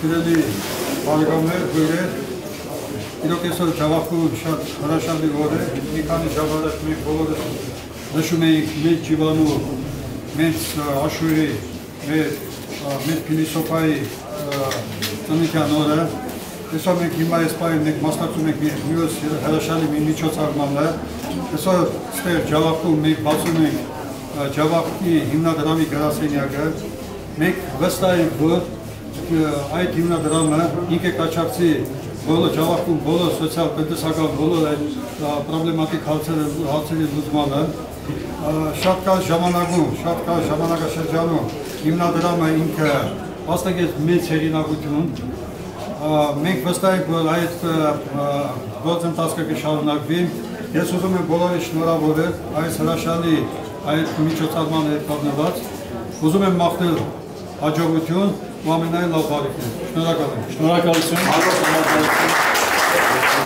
Սիրելի բարեկամներ, քույրեր, իրոք այսօր Ջավախքում շատ հրաշալի օր է, մի քանի ժամ առաջ մենք բոլորս նշում էինք մեր Ջիվանու, մեր Աշուրի, մեր փիլիսոփայի ծննդյան օրը։ Այսօր մենք հիմա այս պահին մենք մասնակցում ենք մյուս հրաշալի մի միջոցառմանը։ Այսօր ստեղ Ջավախքում մենք բացում ենք Ջավախքի հիմնադրամի գրասենյակը։ Մենք վստահ ենք, որ այդ հիմնադրամը ինքը կաչակցի բոլոր Ջավախքում բոլոր սոցիալ-տնտեսական բոլոր այդ պրոբլեմատիկ հարցերի լուծմանը։ Շատ կար ժամանակաշրջանում հիմնադրամը ինքը հաստատեց մեծ հեղինակություն։ Մենք վստահ ենք, որ այդ գործընթացը կշարունակվի։ Ես ուզում եմ բոլորին շնորհավորել այս հրաշալի այդ միջոցառման հետ կապված։ Ուզում եմ մաղթել հաջողություն ու ամենայն լավ բարիքներ։ Շնորհակալ եմ։ Շնորհակալություն։